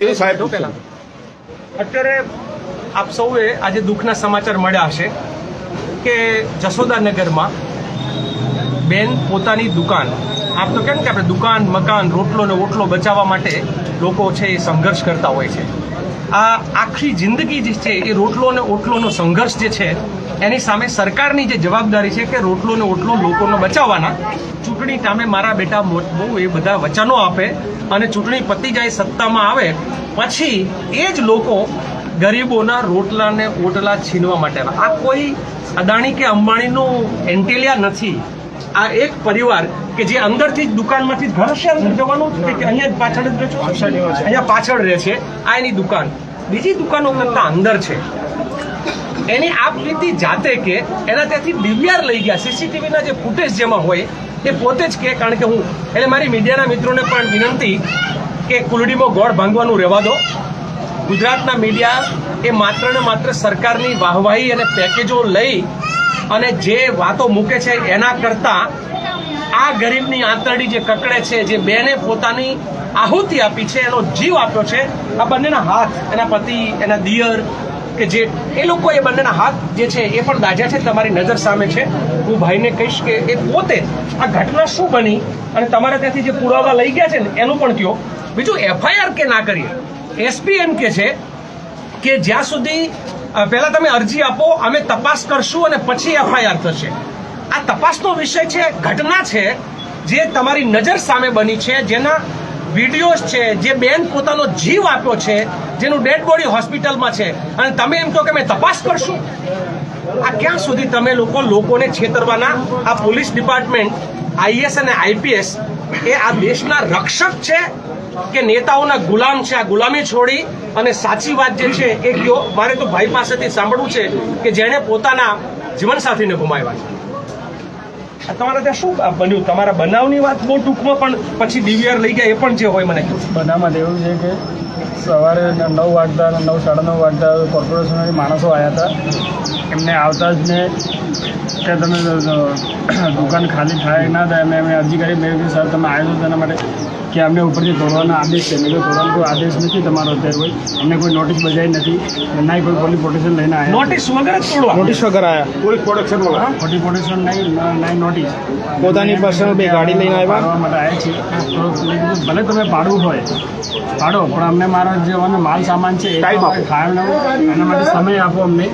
એ સાહેબ પહેલા અત્યારે આપ સૌએ આજે દુઃખના સમાચાર મળ્યા હશે કે જશોદાનગરમાં બેન પોતાની દુકાન, આપ તો કેમ કે આપણે દુકાન, મકાન, રોટલો ને ઓટલો બચાવવા માટે લોકો છે એ સંઘર્ષ કરતા હોય છે. આ આખી જિંદગી જે છે એ રોટલો અને ઓટલોનો સંઘર્ષ જે છે એની સામે સરકારની જે જવાબદારી છે કે રોટલો ને ઓટલો લોકોનો બચાવવાના. ચૂંટણી ટાઈમે મારા બેટા બહુ એ બધા વચનો આપે અને ચૂંટણી પતી જાય, સત્તામાં આવે પછી એ જ લોકો ગરીબોના રોટલા ને ઓટલા છીનવા માટેના. આ કોઈ અદાણી કે અંબાણીનું એન્ટેલિયા નથી. આ એક પરિવાર કે જે અંદરથી જ દુકાનમાંથી ઘર છે અંદર જવાનું કે અહીંયા પાછળ જ રહે છે, અહીંયા પાછળ રહે છે, આ એની દુકાન. બીજી દુકાનો કરતા અંદર છે. એની આપ રીતિ જાતે કે એના ત્યાંથી ડીવીઆર લઈ ગયા, સીસીટીવીના જે ફૂટેજ જેમાં હોય એ પોતે જ કે, કારણ કે હું એટલે મારી મીડિયાના મિત્રોને પણ વિનંતી કે કુલડીમાં ગોળ ભાંગવાનું રહેવા દો. ગુજરાતના મીડિયા એ માત્ર ને માત્ર સરકારની વાહવાહી અને પેકેજો લઈ અને જે વાતો મૂકે છે એના કરતા આ ગરીબની આંતરડી જે કકડે છે, જે બેને પોતાની આહુતિ આપી છે, એનો જીવ આપ્યો છે, આ બંનેના હાથ, એના પતિ, એના દિયર કે જે એ લોકો, એ બંનેના હાથ જે છે એ પણ દાઝ્યા છે, તમારી નજર સામે છે. હું ભાઈને કહીશ કે એ પોતે આ ઘટના શું બની અને તમારા ત્યાંથી જે પુરાવા લઈ ગયા છે ને એનું પણ કહો. બીજું એફઆઈઆર કે ના કરીએ, એસપી એમ કે છે કે જ્યાં સુધી પહેલા તમે અરજી આપો, અમે તપાસ કરશું અને પછી એફઆઈઆર થશે. આ તપાસનો વિષય છે, ઘટના છે જે તમારી નજર સામે બની છે, જેના વિડીયોઝ છે, જે બેન પોતાનો જીવ આપ્યો છે, જેનું ડેડ બોડી હોસ્પિટલમાં છે, અને તમે એમ કહો કે અમે તપાસ કરશું. આ ક્યાં સુધી તમે લોકોને છેતરવાના? આ પોલીસ ડિપાર્ટમેન્ટ, આઈએસ અને આઈપીએસ એ આ દેશના રક્ષક છે કે નેતાઓના ગુલામ છે? આ ગુલામી છોડી અને સાચી વાત જે છે એ કયો. મારે તો ભાઈ પાસેથી સાંભળવું છે કે જેણે પોતાના જીવનસાથીને ગુમાવ્યા છે. તમારા ત્યાં શું બન્યું? તમારા બનાવની વાત બહુ ટૂંકમાં, પણ પછી ડીવીઆર લઈ ગયા એ પણ જે હોય મને કહો. બનાવમાં એવું છે કે સવારે 9 વાગતા અને 9, 9:30 વાગતા કોર્પોરેશનના માણસો આવ્યા હતા. એમને આવતા જ ને કે તમે દુકાન ખાલી થાય ના થાય, એમને અરજી કરી. મેં કીધું સાહેબ તમે આવ્યો છો તેના માટે કે અમને ઉપરથી તોડવાનો આદેશ છે. મેં કીધું તોડવાનો કોઈ આદેશ નથી તમારો અત્યારે કોઈ, અમને કોઈ નોટિસ બજાવી નથી, ના કોઈ પોલીસ પ્રોટેક્શન લઈને આવ્યા. નોટિસ વગર જ તોડવા? નોટિસ વગર આવ્યા, પોલીસ પ્રોટેક્શન વાળા. ખોટી પ્રોટેક્શન નહીં, નોટિસ પોતાની પર્સનલ બે ગાડી લઈને આવ્યા, પાડવા માટે આવ્યા છીએ. તો મેં કીધું ભલે તમે પાડવું હોય પાડો, પણ અમને મારા જે માલ સામાન છે ખાવાનું એના માટે સમય આપો અમને.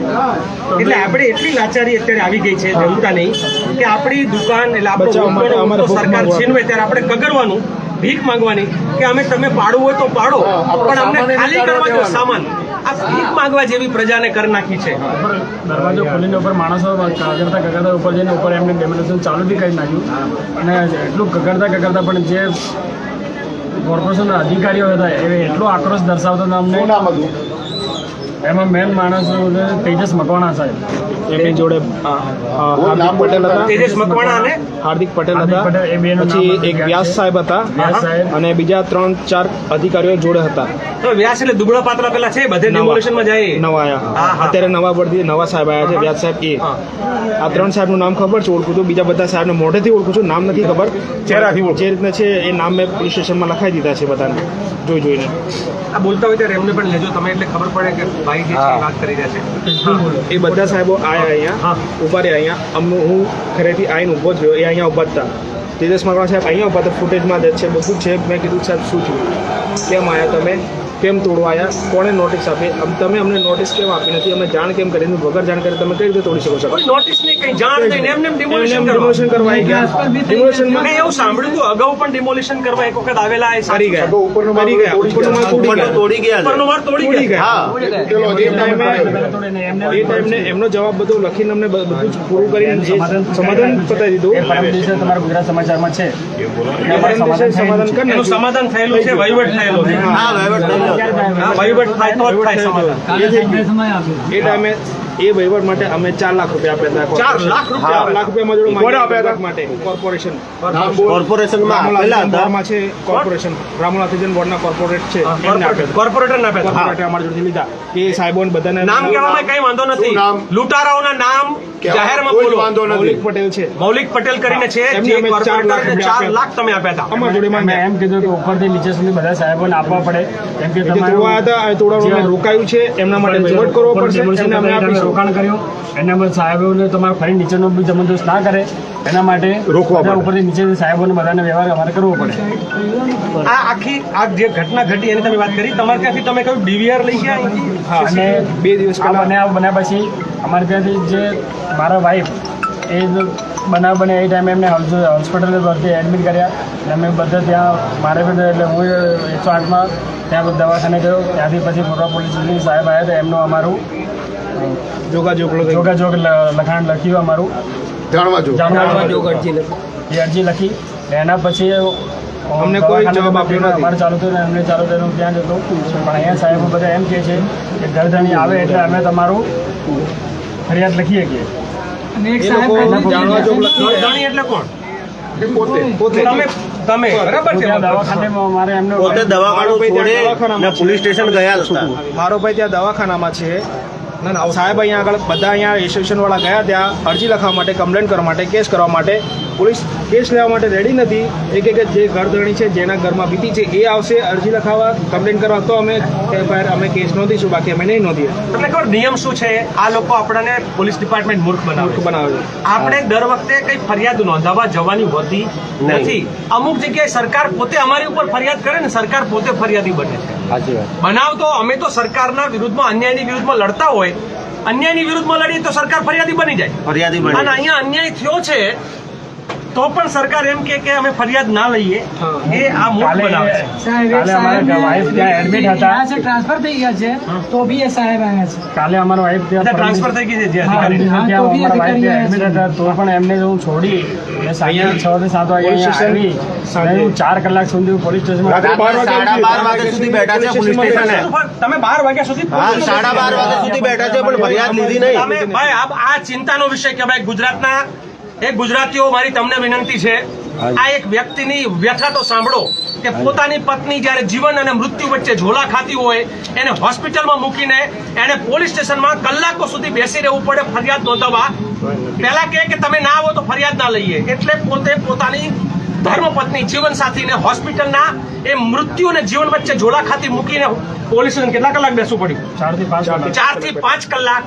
એટલે આપણે એટલી લાચારી અત્યારે આવી ગઈ છે જનતાની કે આપણી દુકાન એટલે આપણો સરકાર છીનવે ત્યારે આપણે કગરવાનું, ભીખ માંગવાની કે અમે તમે પાડવું હોય તો પાડો, પણ અમને ખાલી કરવા દો સામાન. આ ભીખ માંગવા જેવી પ્રજાને કરી નાખી છે. દરવાજો ખોલીને ઉપર માણસો કગરતા ઉપર જઈને ઉપર એમને ડેમોલેશન ચાલુ બી કરી નાખ્યું. અને એટલું કગરતા પણ જે કોર્પોરેશનના અધિકારીઓ હતા એ એટલો આક્રોશ દર્શાવતો હતા અમને. એમાં મેન માણસ તેજસ મકવાણા સાહેબ, એમની જોડે હાર્દિક પટેલ હતા, તેજસ મકવાણા અને હાર્દિક પટેલ હતા, પછી એક વ્યાસ સાહેબ હતા અને બીજા 3-4 અધિકારીઓ જોડે હતા. વ્યાસ એટલે દુબળા પાતળા પેલા છે, બધે ડિમોલેશનમાં જાય નવા આયા. અત્યારે નવા પરથી નવા સાહેબ આવ્યા છે, વ્યાસ સાહેબ. એ આ 3 સાહેબનું નામ ખબર છે, ઓળખું છું. બીજા બધા સાહેબને મોઢેથી ઓળખું છું, નામ નથી ખબર. ચહેરાથી જે રીતના છે એ નામ મેં પોલીસ સ્ટેશનમાં લખાઈ દીધા છે બધાને જોઈને. આ બોલતા હોય ત્યારે એમને પણ લેજો તમે, એટલે ખબર પડે કે ભાઈ જે છે વાત કરી રહ્યા છે. એ બધા સાહેબો આયા અહીંયા, ઉભા રહ્યા અહીંયા. હું ઘરેથી આવીને ઊભો થયો, એ અહીંયા ઊભા હતા. તેજસ મકવાણા સાહેબ અહીંયા ઊભા હતા, ફૂટેજમાં જ છે, બધું છે. મેં કીધું સાહેબ શું થયું, કેમ આવ્યા તમે, કેમ તોડવા આવ્યા, કોણે નોટિસ આપી? તમે અમને નોટિસ કેમ આપી નથી? અમે જાણ કેમ કરી? વગર જાણ કરી તમે કઈ રીતે તોડી શકો છો? નોટિસ નહીં, કઈ જાણ નહીં, એમને ડિમોલિશન કરવા આવી ગયા. ડિમોલિશનમાં મેં એવું સાંભળ્યું હતું અગાઉ પણ ડિમોલિશન કરવા એક વખત આવેલા, એ કરી ગયા, ઉપરનો માળ તોડી ગયા. ઉપરનો માળ તોડી ગયા. એ ટાઈમને એમનો જવાબ બધો લખીને અમને બધું જ પૂરું કરીને સમાધાન પતાવી દીધું. તમારા ગુજરાત સમાચારમાં છે સમાધાન કરી એનું સમાધાન થયેલું છે, વહીવટ થયેલો છે. વહીવટ થાય તો જ થાય સમાધાન. એ ટાઈમે એ વહીવટ માટે અમે 4 લાખ રૂપિયા આપ્યા હતા. 4 લાખ રૂપિયા? 4 લાખ રૂપિયા માટે કોર્પોરેશન છે, કોર્પોરેશન રામોનાથન બોર્ડના કોર્પોરેટ છે, કોર્પોરેટરને આપ્યા. અમારા જોડેથી લીધા. એ સાહેબોને બધાને નામ કહેવામાં કઈ વાંધો નથી, લૂંટારાઓના નામ કે જાહેરમાં કોઈ જ બોલો. વાંધો નથી. મૌલિક પટેલ છે, મૌલિક પટેલ કરીને છે, એમને જે અમે 4 લાખ કોર્પોરેટરને 4 લાખ તમે આપ્યા હતા. અમારા જોડે અમે માંગ્યા. એમ કીધું કે ઉપરથી નીચે સુધી બધા સાહેબોને આપવા પડે કેમ કે જે તોડવા હતા એ તોડવાનું અમે રોકાયું છે, એમના માટે વહીવટ કરવો પડશે, એમને અમે આપીશું. રોકાણ કર્યું એના માટે સાહેબોને તમારે ફરી નીચેનો બી જબરદસ્ત ના કરે એના માટે રોકવા પડે. ઉપરથી નીચે સાહેબોને બધાને વ્યવહાર અમારે કરવો પડે. આ આખી આ જે ઘટના ઘટી એની તમે વાત કરી, તમારે ત્યાંથી તમે કહ્યું ડીવીઆર લઈ ગયા અહીંથી? હા, અને 2 દિવસ આ પહેલા બન્યા પછી અમારે ત્યાંથી જે મારા વાઈફ એ જ બનાવ બને એ ટાઈમે એમને હોસ્પિટલ પરથી એડમિટ કર્યા અને અમે બધા ત્યાં મારે બધા એટલે હું 108માં ત્યાં દવાખાને ગયો. ત્યાંથી પછી મોરવા પોલીસ સ્ટેશનની સાહેબ આવ્યા તો એમનું અમારું જોગાજોગ જોગાજોગ લખાણ લખ્યું અમારું જાણવા જો જાણવા એ અરજી લખી એના પછી અમને કોઈ જવાબ આપ્યો નથી. અમારે ચાલુ થયું ને એમને ચાલુ થયું ત્યાં જતો પણ અહીંયા સાહેબો બધા એમ કહે છે કે ઘરધણી આવે એટલે અમે તમારું ફરિયાદ લખીએ છીએ. એ લોકો જાણવાજોગ લખી ધણી એટલે કોણ? પોતે તમે બરાબર છે. ત્યાં દવાખાનેમાં અમારે એમને પોતે દવાખાનું છોડે ને પોલીસ સ્ટેશન ગયા હતા. મારો ભાઈ ત્યાં દવાખાનામાં છે. ના ના, સાહેબ અહીંયા આગળ બધા અહીંયા એસોસિએશન વાળા ગયા ત્યાં અરજી લખવા માટે, કમ્પ્લેન કરવા માટે, કેસ કરવા માટે. પોલીસ કેસ લેવા માટે રેડી નથી. એ કે જે ઘરધણી છે, જેના ઘરમાં બીતી છે, એ આવશે અરજી લખાવવા, કમ્પ્લેન કરવા, તો અમે અમે કેસ નોંધીશું, બાકી અમે નહીં નોંધીએ. તમને ખબર નિયમ શું છે? આ લોકો આપણને પોલીસ ડિપાર્ટમેન્ટ મૂર્ખ બનાવે છે. બનાવે છે. આપણે દર વખતે કઈ ફરિયાદ નોંધાવવા જવાની હોતી નથી. અમુક જગ્યાએ સરકાર પોતે અમારી ઉપર ફરિયાદ કરે ને સરકાર પોતે ફરિયાદી બને છે. બનાવ તો અમે તો સરકારના વિરુદ્ધમાં, અન્યાયની વિરુદ્ધમાં લડતા હોય, અન્યાયની વિરુદ્ધમાં લડીએ તો સરકાર ફરિયાદી બની જાય. ફરિયાદી અને બની. અહીંયા અન્યાય થયો છે તો પણ સરકાર એમ કે અમે ફરિયાદ ના લઈએ, એ આ મૂર્ખ કાલે બનાવે છે. કાલે અમારા વાઈફ ત્યાં એડમિટ હતા. ટ્રાન્સફર થઈ ગયા છે તો બી એ સાહેબ આવ્યા છે. કાલે અમારા વાઈફ ત્યાં ટ્રાન્સફર થઈ ગઈ છે જે ત્યાં અધિકારી. અમારા વાઈફ ત્યાં એડમિટ હતા તો પણ એમને હું છોડી અને સાંજે 6 થી 7 વાગે અહીંયા આવી અને હું 4 કલાક સુધી પોલીસ સ્ટેશનમાં રાત્રે 12 12:30 વાગ્યા સુધી બેઠા છે પોલીસ સ્ટેશને. તમે 12 વાગ્યા સુધી હા, 12:30 વાગ્યા સુધી બેઠા છે પણ ફરિયાદ લીધી નહીં. તમે ભાઈ આ ચિંતાનો વિષય કે ભાઈ ગુજરાતના એક ગુજરાતીઓ, મારી તમને વિનંતી છે, આ એક વ્યક્તિની વ્યથા તો સાંભળો કે પોતાની પત્ની જ્યારે જીવન અને મૃત્યુ વચ્ચે ઝોલા ખાતી હોય એને હોસ્પિટલમાં મૂકીને એને પોલીસ સ્ટેશનમાં કલાકો સુધી બેસી રહેવું પડે ફરિયાદ નોંધાવવા. પહેલા કે તમે ના આવો તો ફરિયાદ ના લઈએ, એટલે પોતે પોતાની ધર્મપત્ની જીવનસાથીને હોસ્પિટલના એ મૃત્યુ અને જીવન વચ્ચે ઝોલા ખાતી મૂકીને પોલીસ સ્ટેશન કેટલા કલાક બેસવું પડ્યું? 4 થી 5 કલાક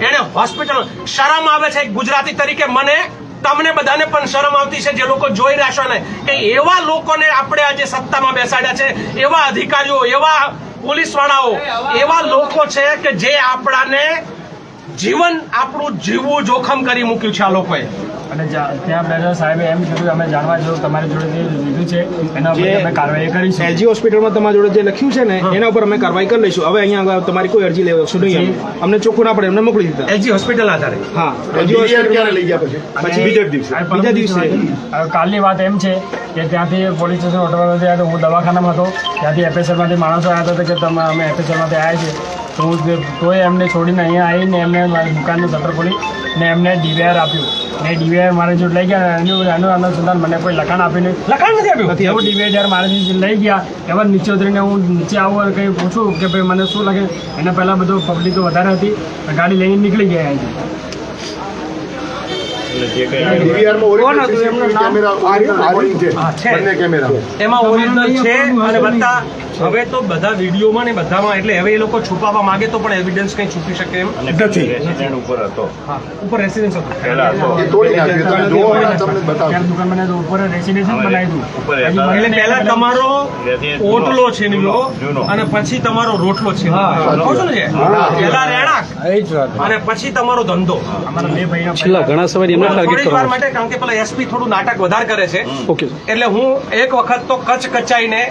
એને હોસ્પિટલ. શરમ આવે છે એક ગુજરાતી તરીકે, મને તમને બધાને પણ શરમ આવતી છે જે લોકો જોઈ રહ્યા છો ને, કે એવા લોકોને આપણે આજે સત્તામાં બેસાડ્યા છે, એવા અધિકારીઓ, એવા પોલીસ વાળાઓ, એવા લોકો છે કે જે આપણાને જીવન આપણું જીવવું જોખમ કરી મૂક્યું છે આ લોકોએ. અને ત્યાં બેઠા સાહેબે એમ કીધું અમે જાણવા જેવું તમારી જોડે જે લીધું છે એના ઉપર અમે કાર્યવાહી કરીશું. એલજી હોસ્પિટલમાં તમારી જોડે જે લખ્યું છે ને એના ઉપર અમે કાર્યવાહી કરી લઈશું. હવે અહીંયા આગળ તમારી કોઈ અરજી લેવશું નહીં. અમને ચોખ્ખું ના પડે એમને મોકલી દીધા. એલજી હોસ્પિટલના આધારે. હા, DVR ક્યારે લઈ ગયા પછી બીજા દિવસે હવે કાલની વાત એમ છે કે ત્યાંથી પોલીસ સ્ટેશન ઓટોમાં ગયા તો હું દવાખાનામાં હતો. ત્યાંથી એફએસએલમાંથી માણસો આવ્યા હતા કે તમે અમે એફએસએલમાંથી આવ્યા છીએ તો હું તોય એમને છોડીને અહીંયા આવીને એમને મારી દુકાનનું શટર ખોલી ને એમને ડીવીઆર આપ્યું. ને ડીવીઆર મારે જો લઈ ગયા એનું અનુસંધાન મને કોઈ લખાણ આપ્યું નહીં. લખાણ નથી આપ્યું. એવું ડીવીઆર જ્યારે મારાથી લઈ ગયા એવા નીચે ઉતરીને હું નીચે આવું અને કંઈ પૂછું કે ભાઈ મને શું લાગે, એના પહેલાં બધું પબ્લિકો વધારે હતી, ગાડી લઈને નીકળી ગયા અહીંથી. DVR માં ઓરિજિનલ કેમેરા છે. હા, છે. બંને કેમેરા એમાં ઓરિજિનલ છે અને બધા હવે તો બધા વિડીયોમાં ને બધામાં, એટલે હવે એ લોકો છુપાવવા માંગે તો પણ એવિડન્સ કંઈ છુપી શકે એમ નથી. હા, ઉપર રેસિડેન્સ હતું. એ તોડી નાખ્યું. તમે જોવો ને તમને બતાવો. ત્યારે દુકાન બનાવી તો ઉપર રેસિડેન્શન બનાવી દીધું. એટલે પહેલા તમારો ઓટલો છે નીલો અને પછી તમારો રોટલો છે. કહું છું ને, પહેલા રહેણાંક અને પછી તમારો ધંધો. અમારા બે ભાઈઓ છેલ્લા ઘણા સમયથી એમને ટાર્ગેટ થોડીક વાર કરવામાં માટે, કારણ કે પેલા એસપી થોડું નાટક વધારે કરે છે, ઓકે એટલે હું એક વખત તો કચાઈને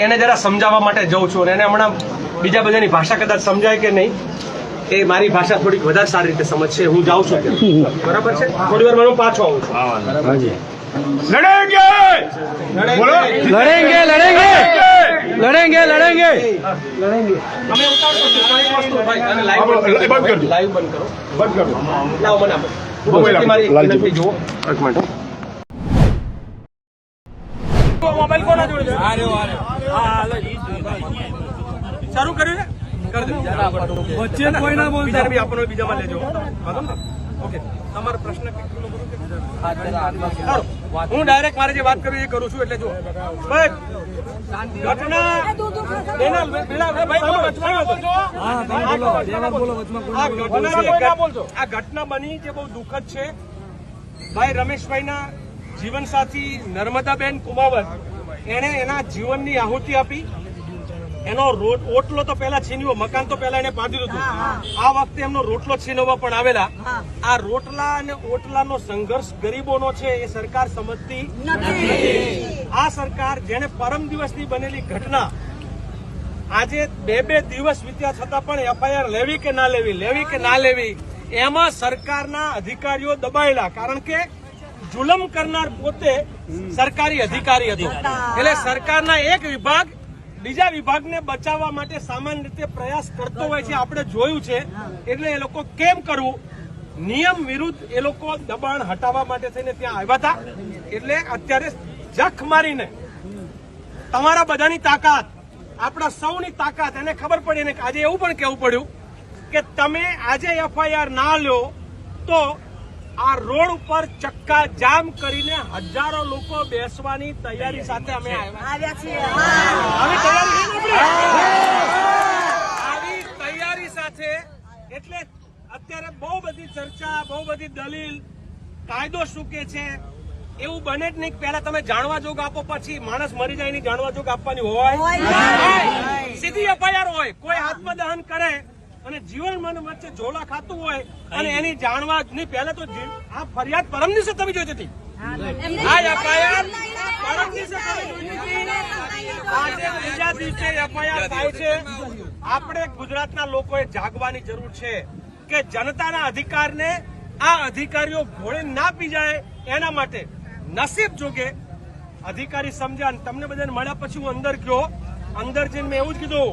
એને જરા સમજાવવા માટે જઉં છું. અને એને હમણાં બીજા બધાની ભાષા કદાચ સમજાય કે નહીં, એ મારી ભાષા થોડીક વધારે સારી રીતે સમજશે. હું જાઉં છું ત્યાં. બરાબર છે, થોડી વાર હું પાછો આવું છું. હાજી લડેંગે બોલો લડેંગે લડેંગે લડેંગે લડેંગે અમે ઉતારશો છું. કોઈ વસ્તુ ભાઈ, અને લાઈવ બંધ કરજો. લાઈવ બંધ કરો. બંધ કરો. લાવો મને આપો. મોબાઈલ મારી લાલજી. વિનંતી જુઓ. એક મિનિટ. મોબાઈલ કોના જોડે છે? શરૂ કર્યું છે? કરી દો. વચ્ચે કોઈ ના બોલતા. બીજામાં લેજો. વાંધો નહીં. ઓકે, તમારો પ્રશ્ન કેટલો કરો કે? સારું. હું ડાયરેક્ટ મારે જે વાત કરવી એ કરું છું. એટલે જો ભાઈ ઘટના બેના ભાઈ તમે વચમાં બોલજો. આ ઘટના બની જે બહુ દુઃખદ છે. ભાઈ રમેશભાઈના જીવનસાથી નર્મદાબેન કુમાવત એણે એના જીવનની આહુતિ આપી. એનો ઓટલો તો પહેલા છીનવ્યો, મકાન તો પહેલા એને બાંધ્યું હતું. આ વખતે એમનો રોટલો છીનવવા પણ આવેલા. આ રોટલા અને ઓટલાનો સંઘર્ષ ગરીબોનો છે એ સરકાર સમજતી નથી. આ સરકાર જેને પરમ દિવસની બનેલી ઘટના આજે બે દિવસ વીત્યા છતાં પણ એફઆઈઆર લેવી કે ના લેવી એમાં સરકારના અધિકારીઓ દબાયેલા. કારણ કે જુલમ કરનાર પોતે સરકારી અધિકારી હતો. એટલે સરકારના એક વિભાગ બીજા વિભાગને બચાવવા માટે સામાન્ય રીતે પ્રયાસ કરતો હોય છે, આપણે જોયું છે. એટલે એ લોકો કેમ કરવું, નિયમ વિરુદ્ધ એ લોકો દબાણ હટાવવા માટે થઈને ત્યાં આવ્યા હતા. એટલે અત્યારે જખ મારીને તમારા બધાની તાકાત, આપણા સૌની તાકાત એને ખબર પડી ને આજે એવું પણ કહેવું પડ્યું કે તમે આજે એફઆઈઆર ના લો તો આ રોડ ઉપર ચક્કા જામ કરીને હજારો લોકો બેસવાની તૈયારી સાથે અમે આવ્યા છીએ. આવી તૈયારી સાથે એટલે અત્યારે બહુ બધી ચર્ચા, બહુ બધી દલીલ, કાયદો શું કે છે એવું બને જ નહીં. પહેલા તમે જાણવા જોગ આપો, પછી માણસ મરી જાય ની જાણવા જોગ આપવાની હોય. સીધી એફઆઈઆર હોય. કોઈ આત્મદહન કરે અને જીવન મન વચ્ચે ઝોલા ખાતું હોય અને એની જાણવા નહીં. પહેલા તો આ ફરિયાદ પરમ દિવસે થવી જોઈતી હતી. આ એફઆઈઆર પરમ દિવસે થવી જોઈતી હતી. આજે બીજા દિવસે એફઆઈઆર થાય છે. આપણે ગુજરાતના લોકોએ જાગવાની જરૂર છે કે જનતાના અધિકારને આ અધિકારીઓ ઘોડે ના પી જાય. એના માટે નસીબ જોગે અધિકારી સમજ્યા. અને તમને બધાને મળ્યા પછી હું અંદર ગયો. અંદર જઈને મેં એવું જ કીધું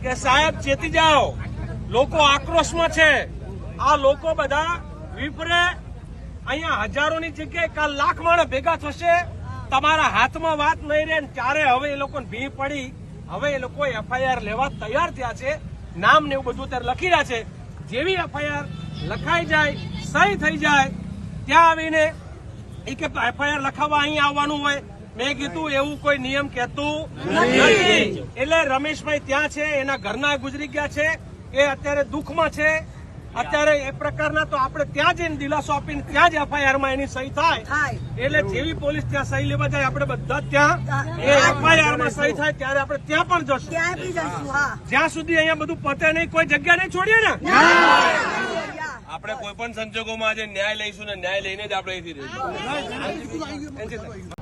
કે સાહેબ ચેતી જાઓ, લોકો આક્રોશમાં છે. આ લોકો બધા વિપરે અહીંયા હજારોની જગ્યાએ કાલ લાખ માણસ ભેગા થશે. તમારા હાથમાં વાત નહીં રહે. ત્યારે હવે એ લોકોને ભી પડી. હવે એ લોકો એફઆઈઆર લેવા તૈયાર થયા છે. નામ ને એવું બધું અત્યારે લખી રહ્યા છે. જેવી એફઆઈઆર લખાઈ જાય, સહી થઈ જાય, ત્યાં આવીને એ કે એફઆઈઆર લખાવવા અહીં આવવાનું હોય. મેં કીધું એવું કોઈ નિયમ કહેતું નથી. એટલે રમેશભાઈ ત્યાં છે, એના ઘરના ગુજરી ગયા છે, એ અત્યારે દુઃખમાં છે. અત્યારે એ પ્રકારના તો આપણે ત્યાં જઈને દિલાસો આપીને ત્યાં જ એફઆઈઆરમાં એની સહી થાય. એટલે જેવી પોલીસ ત્યાં સહી લેવા જાય આપણે બધા ત્યાં એ એફઆઈઆરમાં સહી થાય ત્યારે આપણે ત્યાં પણ જશું. જ્યાં સુધી અહીંયા બધું પતે નહીં, કોઈ જગ્યા નહીં છોડીએ ને. આપણે કોઈ પણ સંજોગોમાં આજે ન્યાય લઈશું ને ન્યાય લઈને જ આપણે અહીંથી રહીશું.